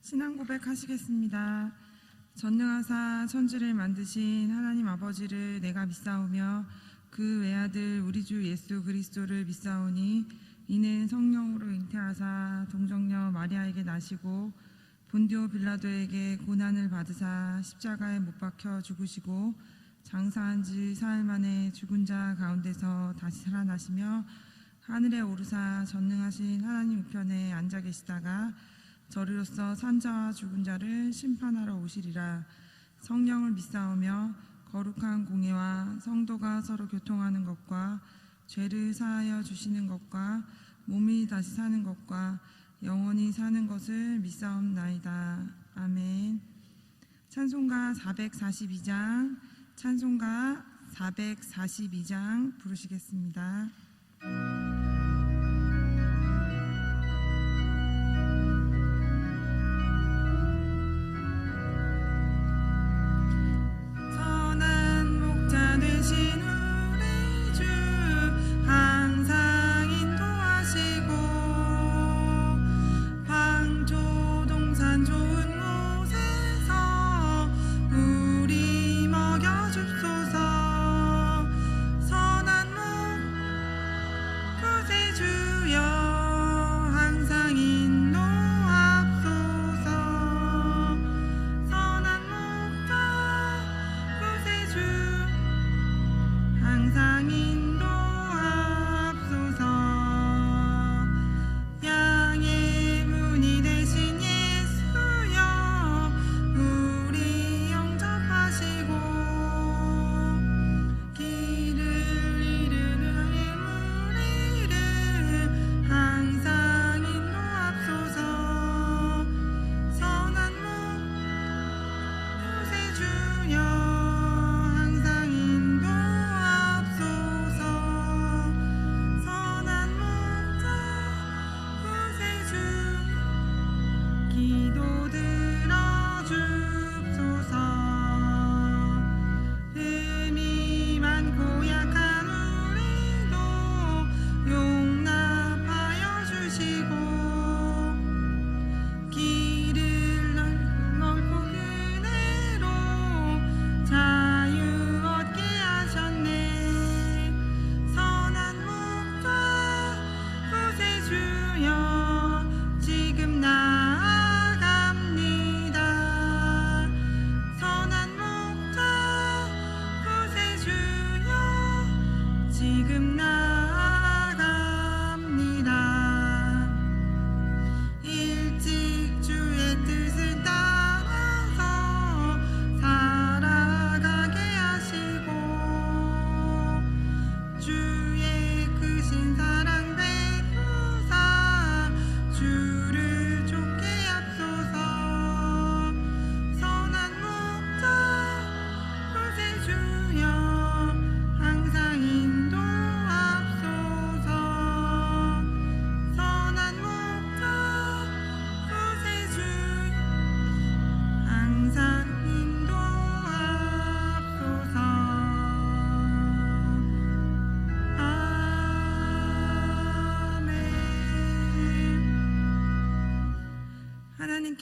신앙 고백하시겠습니다. 전능하사 천지를 만드신 하나님 아버지를 내가 믿사오며 그 외아들 우리 주 예수 그리스도를 믿사오니 이는 성령으로 잉태하사 동정녀 마리아에게 나시고 본디오 빌라도에게 고난을 받으사 십자가에 못 박혀 죽으시고 장사한 지 사흘 만에 죽은 자 가운데서 다시 살아나시며 하늘에 오르사 전능하신 하나님 우편에 앉아 계시다가 저리로서 산자와 죽은 자를 심판하러 오시리라. 성령을 믿사오며 거룩한 공예와 성도가 서로 교통하는 것과 죄를 사하여 주시는 것과 몸이 다시 사는 것과 영원히 사는 것을 믿사옵나이다. 아멘. 찬송가 442장 찬송가 442장 부르시겠습니다.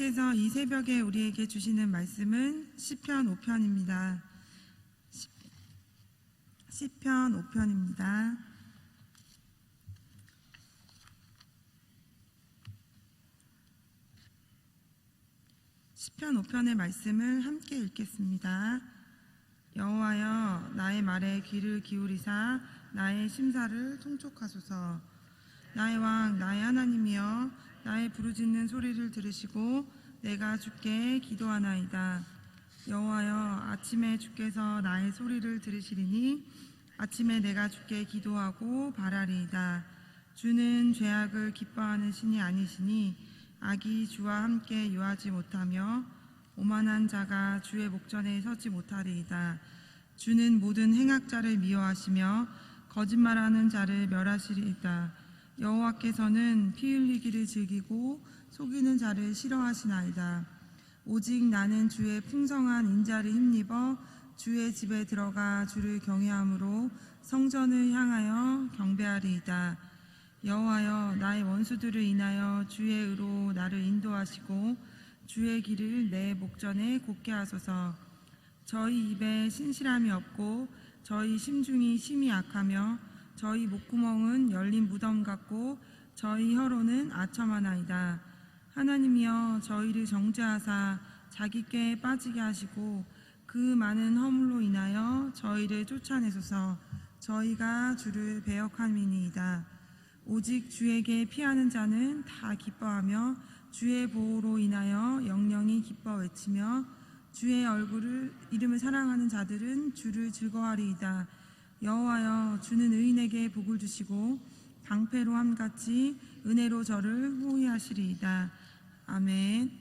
하나님께서 이 새벽에 우리에게 주시는 말씀은 시편 5편입니다. 시편 5편입니다. 시편 5편의 말씀을 함께 읽겠습니다. 여호와여 나의 말에 귀를 기울이사 나의 심사를 통촉하소서. 나의 왕 나의 하나님이여 나의 부르짖는 소리를 들으시고 내가 주께 기도하나이다. 여호와여 아침에 주께서 나의 소리를 들으시리니 아침에 내가 주께 기도하고 바라리이다. 주는 죄악을 기뻐하는 신이 아니시니 악이 주와 함께 유하지 못하며 오만한 자가 주의 목전에 서지 못하리이다. 주는 모든 행악자를 미워하시며 거짓말하는 자를 멸하시리이다. 여호와께서는 피 흘리기를 즐기고 속이는 자를 싫어하시나이다. 오직 나는 주의 풍성한 인자를 힘입어 주의 집에 들어가 주를 경외함으로 성전을 향하여 경배하리이다. 여호와여 나의 원수들을 인하여 주의 의로 나를 인도하시고 주의 길을 내 목전에 곧게 하소서. 저희 입에 신실함이 없고 저희 심중이 심히 악하며 저희 목구멍은 열린 무덤 같고 저희 혀로는 아첨하나이다. 하나님이여 저희를 정죄하사 자기께 빠지게 하시고 그 많은 허물로 인하여 저희를 쫓아내소서. 저희가 주를 배역함이니이다. 오직 주에게 피하는 자는 다 기뻐하며 주의 보호로 인하여 영영이 기뻐 외치며 주의 이름을 사랑하는 자들은 주를 즐거워하리이다. 여호와여 주는 의인에게 복을 주시고 방패로 함같이 은혜로 저를 호위하시리이다. 아멘.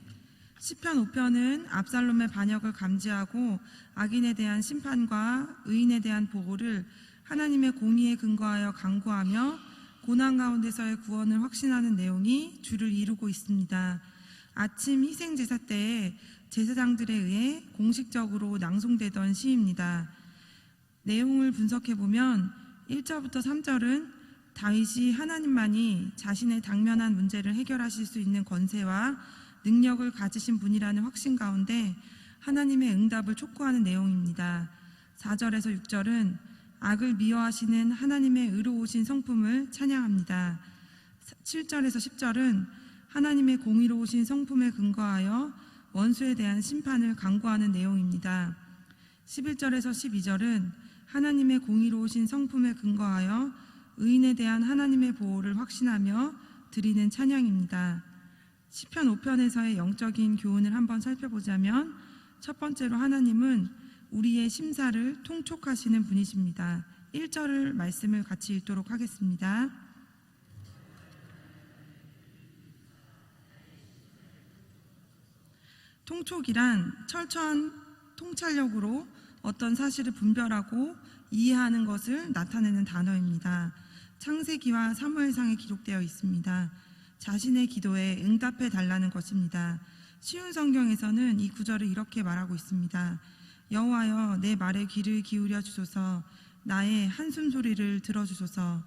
시편 5편은 압살롬의 반역을 감지하고 악인에 대한 심판과 의인에 대한 보호를 하나님의 공의에 근거하여 강구하며 고난 가운데서의 구원을 확신하는 내용이 주를 이루고 있습니다. 아침 희생제사 때에 제사장들에 의해 공식적으로 낭송되던 시입니다. 내용을 분석해보면 1절부터 3절은 다윗이 하나님만이 자신의 당면한 문제를 해결하실 수 있는 권세와 능력을 가지신 분이라는 확신 가운데 하나님의 응답을 촉구하는 내용입니다. 4절에서 6절은 악을 미워하시는 하나님의 의로우신 성품을 찬양합니다. 7절에서 10절은 하나님의 공의로우신 성품에 근거하여 원수에 대한 심판을 강구하는 내용입니다. 11절에서 12절은 하나님의 공의로우신 성품에 근거하여 의인에 대한 하나님의 보호를 확신하며 드리는 찬양입니다. 시편 5편에서의 영적인 교훈을 한번 살펴보자면 첫 번째로 하나님은 우리의 심사를 통촉하시는 분이십니다. 1절 말씀을 같이 읽도록 하겠습니다. 통촉이란 철저한 통찰력으로 어떤 사실을 분별하고 이해하는 것을 나타내는 단어입니다. 창세기와 사무엘상에 기록되어 있습니다. 자신의 기도에 응답해 달라는 것입니다. 쉬운 성경에서는 이 구절을 이렇게 말하고 있습니다. 여호와여 내 말에 귀를 기울여 주소서. 나의 한숨 소리를 들어주소서.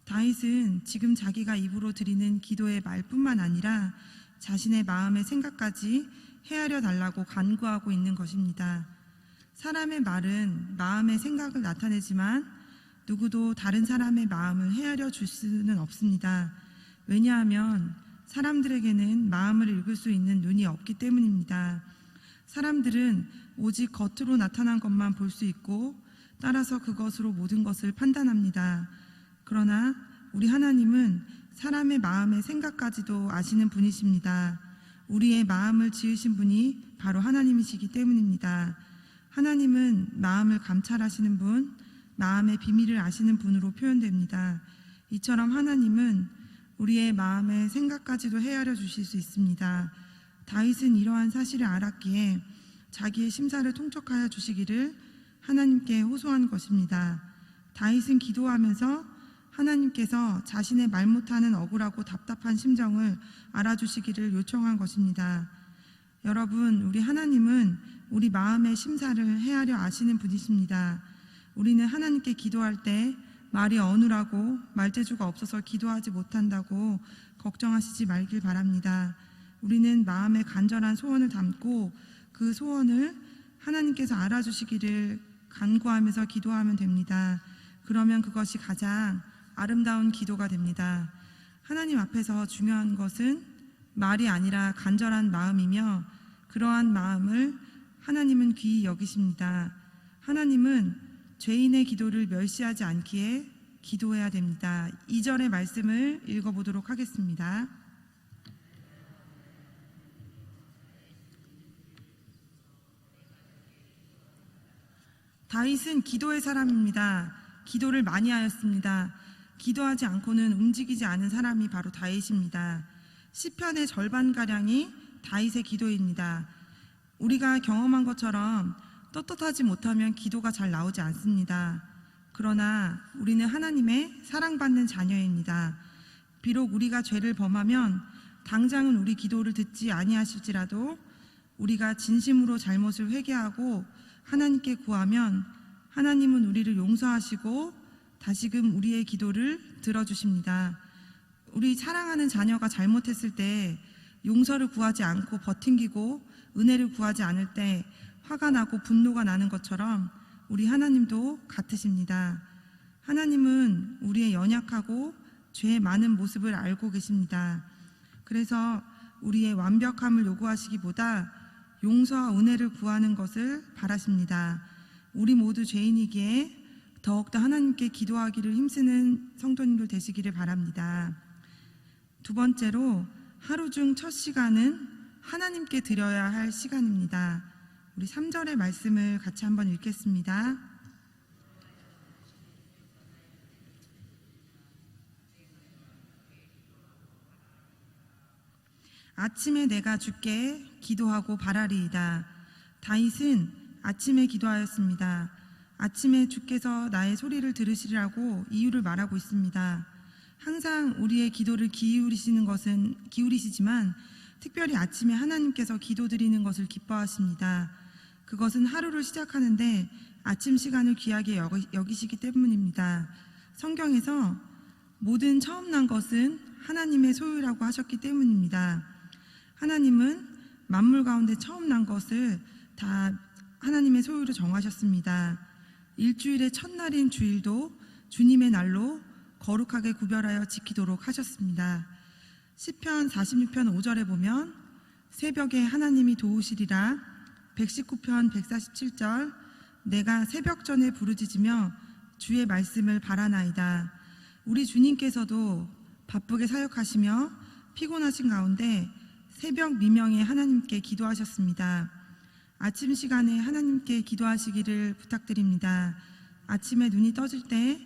다윗은 지금 자기가 입으로 드리는 기도의 말뿐만 아니라 자신의 마음의 생각까지 헤아려 달라고 간구하고 있는 것입니다. 사람의 말은 마음의 생각을 나타내지만 누구도 다른 사람의 마음을 헤아려 줄 수는 없습니다. 왜냐하면 사람들에게는 마음을 읽을 수 있는 눈이 없기 때문입니다. 사람들은 오직 겉으로 나타난 것만 볼 수 있고 따라서 그것으로 모든 것을 판단합니다. 그러나 우리 하나님은 사람의 마음의 생각까지도 아시는 분이십니다. 우리의 마음을 지으신 분이 바로 하나님이시기 때문입니다. 하나님은 마음을 감찰하시는 분, 마음의 비밀을 아시는 분으로 표현됩니다. 이처럼 하나님은 우리의 마음의 생각까지도 헤아려 주실 수 있습니다. 다윗은 이러한 사실을 알았기에 자기의 심사를 통촉하여 주시기를 하나님께 호소한 것입니다. 다윗은 기도하면서 하나님께서 자신의 말 못하는 억울하고 답답한 심정을 알아주시기를 요청한 것입니다. 여러분, 우리 하나님은 우리 마음의 심사를 헤아려 아시는 분이십니다. 우리는 하나님께 기도할 때 말이 어눌하고 말재주가 없어서 기도하지 못한다고 걱정하시지 말길 바랍니다. 우리는 마음에 간절한 소원을 담고 그 소원을 하나님께서 알아주시기를 간구하면서 기도하면 됩니다. 그러면 그것이 가장 아름다운 기도가 됩니다. 하나님 앞에서 중요한 것은 말이 아니라 간절한 마음이며 그러한 마음을 하나님은 귀히 여기십니다. 하나님은 죄인의 기도를 멸시하지 않기에 기도해야 됩니다. 2절의 말씀을 읽어보도록 하겠습니다. 다윗은 기도의 사람입니다. 기도를 많이 하였습니다. 기도하지 않고는 움직이지 않은 사람이 바로 다윗입니다. 시편의 절반가량이 다윗의 기도입니다. 우리가 경험한 것처럼 떳떳하지 못하면 기도가 잘 나오지 않습니다. 그러나 우리는 하나님의 사랑받는 자녀입니다. 비록 우리가 죄를 범하면 당장은 우리 기도를 듣지 아니하실지라도 우리가 진심으로 잘못을 회개하고 하나님께 구하면 하나님은 우리를 용서하시고 다시금 우리의 기도를 들어주십니다. 우리 사랑하는 자녀가 잘못했을 때 용서를 구하지 않고 버팅기고 은혜를 구하지 않을 때 화가 나고 분노가 나는 것처럼 우리 하나님도 같으십니다. 하나님은 우리의 연약하고 죄의 많은 모습을 알고 계십니다. 그래서 우리의 완벽함을 요구하시기보다 용서와 은혜를 구하는 것을 바라십니다. 우리 모두 죄인이기에 더욱더 하나님께 기도하기를 힘쓰는 성도님들 되시기를 바랍니다. 두 번째로 하루 중 첫 시간은 하나님께 드려야 할 시간입니다. 우리 3절의 말씀을 같이 한번 읽겠습니다. 아침에 내가 주께 기도하고 바라리이다. 다윗은 아침에 기도하였습니다. 아침에 주께서 나의 소리를 들으시라고 이유를 말하고 있습니다. 항상 우리의 기도를 기울이시지만 특별히 아침에 하나님께서 기도드리는 것을 기뻐하십니다. 그것은 하루를 시작하는데 아침 시간을 귀하게 여기시기 때문입니다. 성경에서 모든 처음 난 것은 하나님의 소유라고 하셨기 때문입니다. 하나님은 만물 가운데 처음 난 것을 다 하나님의 소유로 정하셨습니다. 일주일의 첫날인 주일도 주님의 날로 거룩하게 구별하여 지키도록 하셨습니다. 시편 46편 5절에 보면 새벽에 하나님이 도우시리라, 119편 147절 내가 새벽 전에 부르짖으며 주의 말씀을 바라나이다. 우리 주님께서도 바쁘게 사역하시며 피곤하신 가운데 새벽 미명에 하나님께 기도하셨습니다. 아침 시간에 하나님께 기도하시기를 부탁드립니다. 아침에 눈이 떠질 때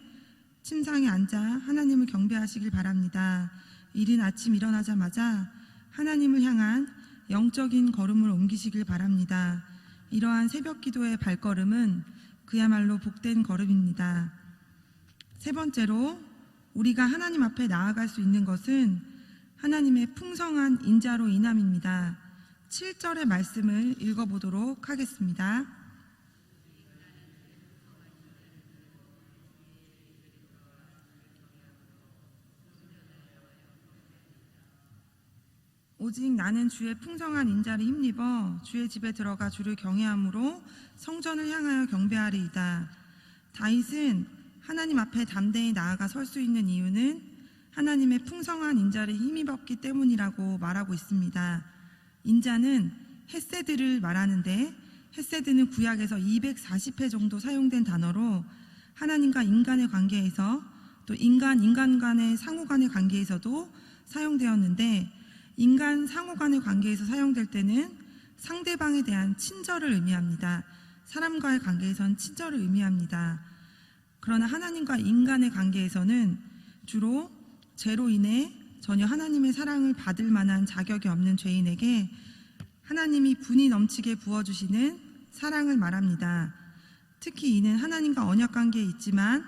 침상에 앉아 하나님을 경배하시길 바랍니다. 이른 아침 일어나자마자 하나님을 향한 영적인 걸음을 옮기시길 바랍니다. 이러한 새벽 기도의 발걸음은 그야말로 복된 걸음입니다. 세 번째로 우리가 하나님 앞에 나아갈 수 있는 것은 하나님의 풍성한 인자로 인함입니다. 7절의 말씀을 읽어보도록 하겠습니다. 오직 나는 주의 풍성한 인자를 힘입어 주의 집에 들어가 주를 경외함으로 성전을 향하여 경배하리이다. 다윗은 하나님 앞에 담대히 나아가 설 수 있는 이유는 하나님의 풍성한 인자를 힘입었기 때문이라고 말하고 있습니다. 인자는 헤세드를 말하는데 헤세드는 구약에서 240회 정도 사용된 단어로 하나님과 인간의 관계에서 또 인간 간의 상호 간의 관계에서도 사용되었는데 인간 상호 간의 관계에서 사용될 때는 상대방에 대한 친절을 의미합니다. 사람과의 관계에서는 친절을 의미합니다. 그러나 하나님과 인간의 관계에서는 주로 죄로 인해 전혀 하나님의 사랑을 받을 만한 자격이 없는 죄인에게 하나님이 분이 넘치게 부어주시는 사랑을 말합니다. 특히 이는 하나님과 언약 관계에 있지만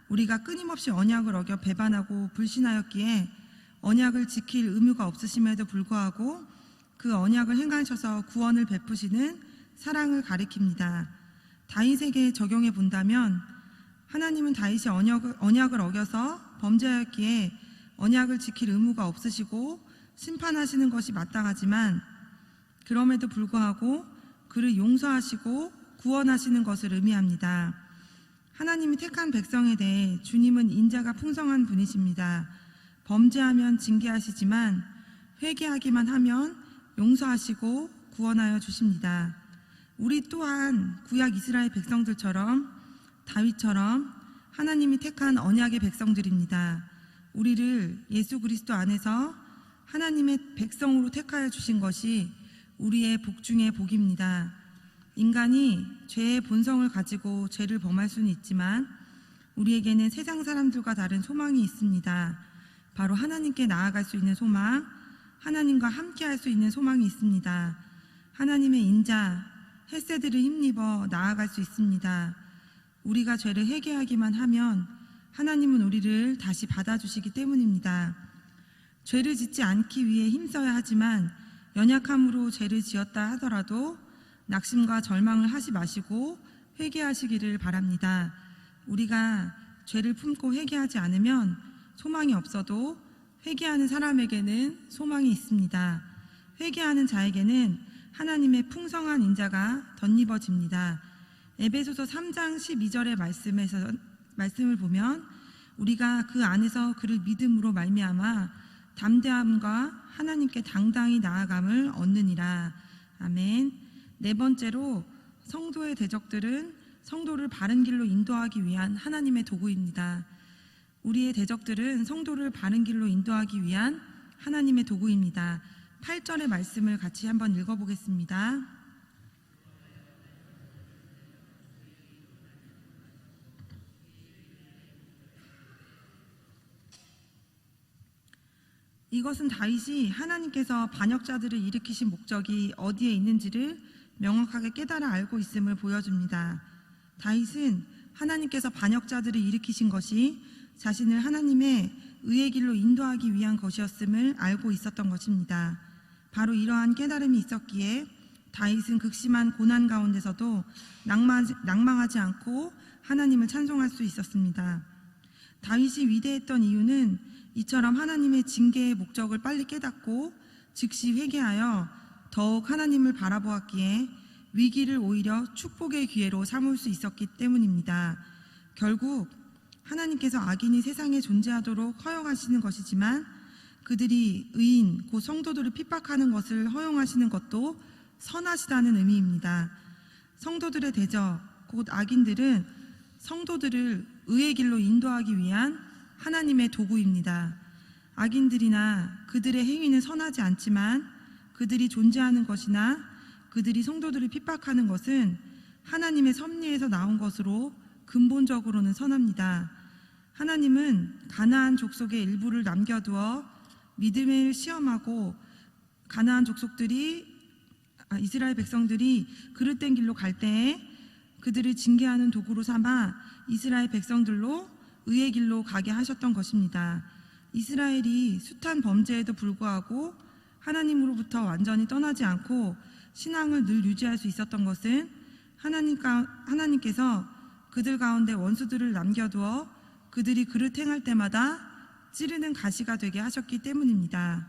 우리가 끊임없이 언약을 어겨 배반하고 불신하였기에 언약을 지킬 의무가 없으심에도 불구하고 그 언약을 행하셔서 구원을 베푸시는 사랑을 가리킵니다. 다윗에게 적용해 본다면 하나님은 다윗이 언약을 어겨서 범죄하였기에 언약을 지킬 의무가 없으시고 심판하시는 것이 마땅하지만 그럼에도 불구하고 그를 용서하시고 구원하시는 것을 의미합니다. 하나님이 택한 백성에 대해 주님은 인자가 풍성한 분이십니다. 범죄하면 징계하시지만 회개하기만 하면 용서하시고 구원하여 주십니다. 우리 또한 구약 이스라엘 백성들처럼 다윗처럼 하나님이 택한 언약의 백성들입니다. 우리를 예수 그리스도 안에서 하나님의 백성으로 택하여 주신 것이 우리의 복 중의 복입니다. 인간이 죄의 본성을 가지고 죄를 범할 수는 있지만 우리에게는 세상 사람들과 다른 소망이 있습니다. 바로 하나님께 나아갈 수 있는 소망, 하나님과 함께 할 수 있는 소망이 있습니다. 하나님의 인자, 헤세드를 힘입어 나아갈 수 있습니다. 우리가 죄를 회개하기만 하면 하나님은 우리를 다시 받아주시기 때문입니다. 죄를 짓지 않기 위해 힘써야 하지만 연약함으로 죄를 지었다 하더라도 낙심과 절망을 하지 마시고 회개하시기를 바랍니다. 우리가 죄를 품고 회개하지 않으면 소망이 없어도 회개하는 사람에게는 소망이 있습니다. 회개하는 자에게는 하나님의 풍성한 인자가 덧입어집니다. 에베소서 3장 12절의 말씀을 보면 우리가 그 안에서 그를 믿음으로 말미암아 담대함과 하나님께 당당히 나아감을 얻느니라. 아멘. 네 번째로 성도의 대적들은 성도를 바른 길로 인도하기 위한 하나님의 도구입니다. 우리의 대적들은 성도를 바른 길로 인도하기 위한 하나님의 도구입니다. 8절의 말씀을 같이 한번 읽어보겠습니다. 이것은 다윗이 하나님께서 반역자들을 일으키신 목적이 어디에 있는지를 명확하게 깨달아 알고 있음을 보여줍니다. 다윗은 하나님께서 반역자들을 일으키신 것이 자신을 하나님의 의의 길로 인도하기 위한 것이었음을 알고 있었던 것입니다. 바로 이러한 깨달음이 있었기에 다윗은 극심한 고난 가운데서도 낭망하지 않고 하나님을 찬송할 수 있었습니다. 다윗이 위대했던 이유는 이처럼 하나님의 징계의 목적을 빨리 깨닫고 즉시 회개하여 더욱 하나님을 바라보았기에 위기를 오히려 축복의 기회로 삼을 수 있었기 때문입니다. 결국 하나님께서 악인이 세상에 존재하도록 허용하시는 것이지만 그들이 의인, 곧 성도들을 핍박하는 것을 허용하시는 것도 선하시다는 의미입니다. 성도들의 대적, 곧 악인들은 성도들을 의의 길로 인도하기 위한 하나님의 도구입니다. 악인들이나 그들의 행위는 선하지 않지만 그들이 존재하는 것이나 그들이 성도들을 핍박하는 것은 하나님의 섭리에서 나온 것으로 근본적으로는 선합니다. 하나님은 가나안 족속의 일부를 남겨두어 믿음을 시험하고 가나안 이스라엘 백성들이 그릇된 길로 갈 때에 그들을 징계하는 도구로 삼아 이스라엘 백성들로 의의 길로 가게 하셨던 것입니다. 이스라엘이 숱한 범죄에도 불구하고 하나님으로부터 완전히 떠나지 않고 신앙을 늘 유지할 수 있었던 것은 하나님께서 그들 가운데 원수들을 남겨두어 그들이 그릇 행할 때마다 찌르는 가시가 되게 하셨기 때문입니다.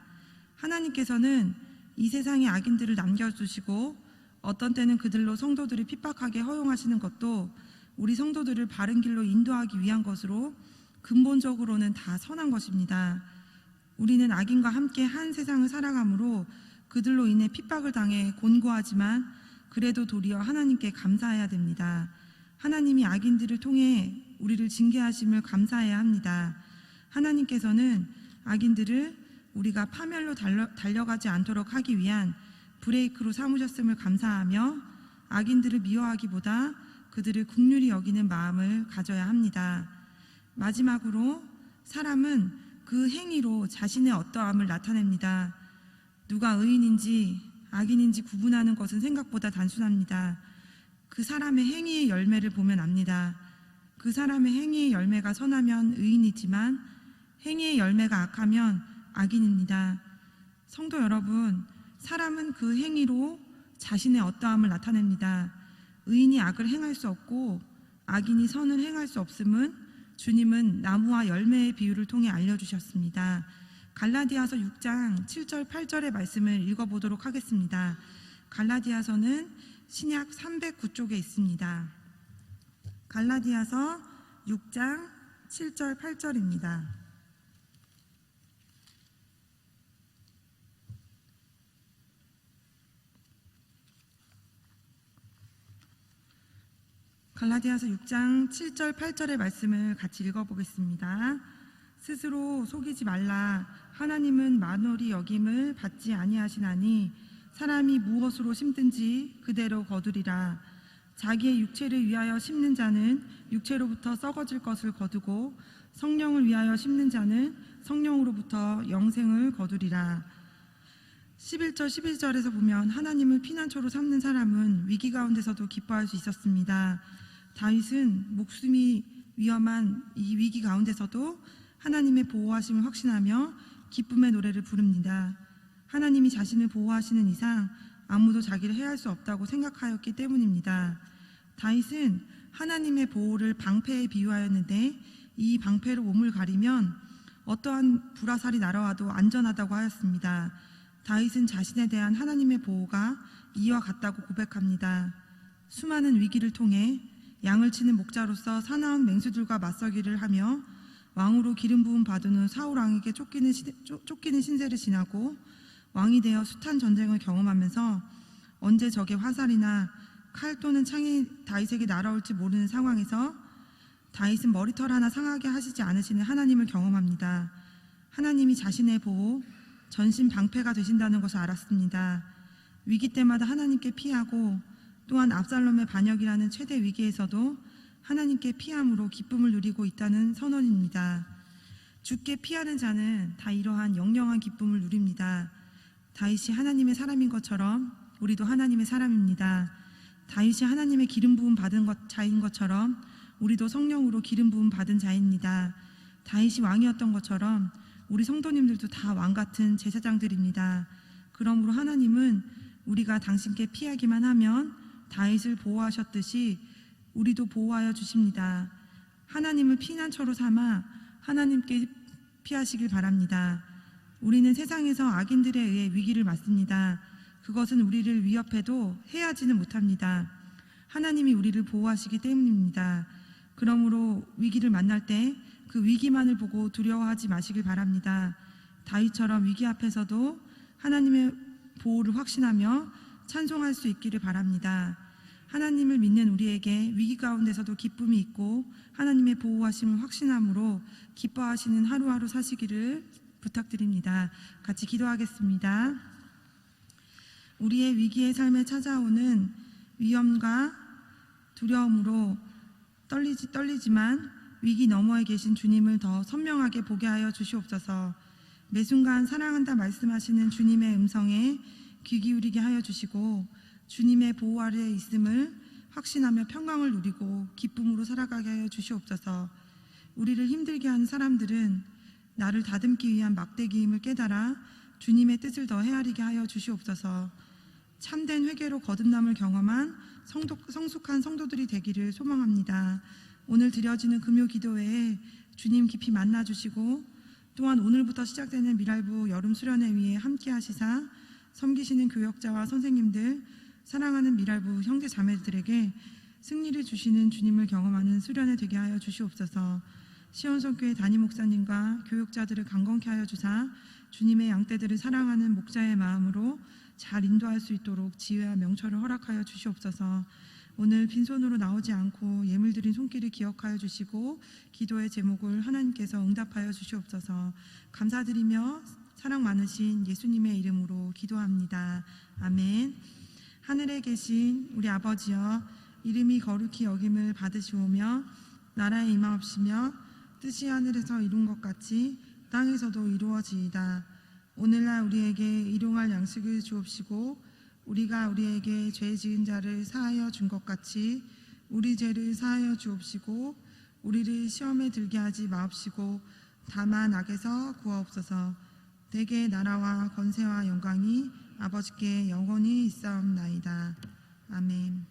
하나님께서는 이 세상의 악인들을 남겨두시고 어떤 때는 그들로 성도들을 핍박하게 허용하시는 것도 우리 성도들을 바른 길로 인도하기 위한 것으로 근본적으로는 다 선한 것입니다. 우리는 악인과 함께 한 세상을 살아가므로 그들로 인해 핍박을 당해 곤고하지만 그래도 도리어 하나님께 감사해야 됩니다. 하나님이 악인들을 통해 우리를 징계하심을 감사해야 합니다. 하나님께서는 악인들을 우리가 파멸로 달려가지 않도록 하기 위한 브레이크로 삼으셨음을 감사하며 악인들을 미워하기보다 그들을 긍휼히 여기는 마음을 가져야 합니다. 마지막으로 사람은 그 행위로 자신의 어떠함을 나타냅니다. 누가 의인인지 악인인지 구분하는 것은 생각보다 단순합니다. 그 사람의 행위의 열매를 보면 압니다. 그 사람의 행위의 열매가 선하면 의인이지만 행위의 열매가 악하면 악인입니다. 성도 여러분, 사람은 그 행위로 자신의 어떠함을 나타냅니다. 의인이 악을 행할 수 없고 악인이 선을 행할 수 없음은 주님은 나무와 열매의 비유를 통해 알려주셨습니다. 갈라디아서 6장 7절 8절의 말씀을 읽어보도록 하겠습니다. 갈라디아서는 신약 309쪽에 있습니다. 갈라디아서 6장 7절 8절입니다. 갈라디아서 6장 7절 8절의 말씀을 같이 읽어보겠습니다. 스스로 속이지 말라. 하나님은 만월이 여김을 받지 아니하시나니 사람이 무엇으로 심든지 그대로 거두리라. 자기의 육체를 위하여 심는 자는 육체로부터 썩어질 것을 거두고 성령을 위하여 심는 자는 성령으로부터 영생을 거두리라. 11절 12절에서 보면 하나님을 피난처로 삼는 사람은 위기 가운데서도 기뻐할 수 있었습니다. 다윗은 목숨이 위험한 이 위기 가운데서도 하나님의 보호하심을 확신하며 기쁨의 노래를 부릅니다. 하나님이 자신을 보호하시는 이상 아무도 자기를 해할 수 없다고 생각하였기 때문입니다. 다윗은 하나님의 보호를 방패에 비유하였는데 이 방패로 몸을 가리면 어떠한 불화살이 날아와도 안전하다고 하였습니다. 다윗은 자신에 대한 하나님의 보호가 이와 같다고 고백합니다. 수많은 위기를 통해 양을 치는 목자로서 사나운 맹수들과 맞서기를 하며 왕으로 기름 부음 받은 후 사울 왕에게 쫓기는 신세를 지나고 왕이 되어 숱한 전쟁을 경험하면서 언제 적의 화살이나 칼 또는 창이 다윗에게 날아올지 모르는 상황에서 다윗은 머리털 하나 상하게 하시지 않으시는 하나님을 경험합니다. 하나님이 자신의 보호, 전신 방패가 되신다는 것을 알았습니다. 위기 때마다 하나님께 피하고 또한 압살롬의 반역이라는 최대 위기에서도 하나님께 피함으로 기쁨을 누리고 있다는 선언입니다. 주께 피하는 자는 다 이러한 영영한 기쁨을 누립니다. 다윗이 하나님의 사람인 것처럼 우리도 하나님의 사람입니다. 다윗이 하나님의 기름 부음 받은 자인 것처럼 우리도 성령으로 기름 부음 받은 자입니다. 다윗이 왕이었던 것처럼 우리 성도님들도 다 왕 같은 제사장들입니다. 그러므로 하나님은 우리가 당신께 피하기만 하면 다윗을 보호하셨듯이 우리도 보호하여 주십니다. 하나님을 피난처로 삼아 하나님께 피하시길 바랍니다. 우리는 세상에서 악인들에 의해 위기를 맞습니다. 그것은 우리를 위협해도 해하지는 못합니다. 하나님이 우리를 보호하시기 때문입니다. 그러므로 위기를 만날 때 그 위기만을 보고 두려워하지 마시길 바랍니다. 다윗처럼 위기 앞에서도 하나님의 보호를 확신하며 찬송할 수 있기를 바랍니다. 하나님을 믿는 우리에게 위기 가운데서도 기쁨이 있고 하나님의 보호하심을 확신함으로 기뻐하시는 하루하루 사시기를 부탁드립니다. 같이 기도하겠습니다. 우리의 위기의 삶에 찾아오는 위험과 두려움으로 떨리지만 위기 너머에 계신 주님을 더 선명하게 보게 하여 주시옵소서. 매 순간 사랑한다 말씀하시는 주님의 음성에 귀 기울이게 하여 주시고 주님의 보호 아래에 있음을 확신하며 평강을 누리고 기쁨으로 살아가게 하여 주시옵소서. 우리를 힘들게 하는 사람들은 나를 다듬기 위한 막대기임을 깨달아 주님의 뜻을 더 헤아리게 하여 주시옵소서. 참된 회개로 거듭남을 경험한 성숙한 성도들이 되기를 소망합니다. 오늘 드려지는 금요 기도회에 주님 깊이 만나주시고 또한 오늘부터 시작되는 미랄부 여름 수련회 위에 함께 하시사 섬기시는 교역자와 선생님들, 사랑하는 미랄부 형제 자매들에게 승리를 주시는 주님을 경험하는 수련회 되게 하여 주시옵소서. 시온성교회 담임 목사님과 교역자들을 강건케 하여 주사 주님의 양떼들을 사랑하는 목자의 마음으로 잘 인도할 수 있도록 지혜와 명철을 허락하여 주시옵소서. 오늘 빈손으로 나오지 않고 예물 드린 손길을 기억하여 주시고 기도의 제목을 하나님께서 응답하여 주시옵소서. 감사드리며 사랑 많으신 예수님의 이름으로 기도합니다. 아멘. 하늘에 계신 우리 아버지여, 이름이 거룩히 여김을 받으시오며 나라에 임하옵시며 뜻이 하늘에서 이룬 것 같이 땅에서도 이루어지이다. 오늘날 우리에게 일용할 양식을 주옵시고 우리가 우리에게 죄 지은 자를 사하여 준 것 같이 우리 죄를 사하여 주옵시고 우리를 시험에 들게 하지 마옵시고 다만 악에서 구하옵소서. 대개 나라와 권세와 영광이 아버지께 영원히 있사옵나이다. 아멘.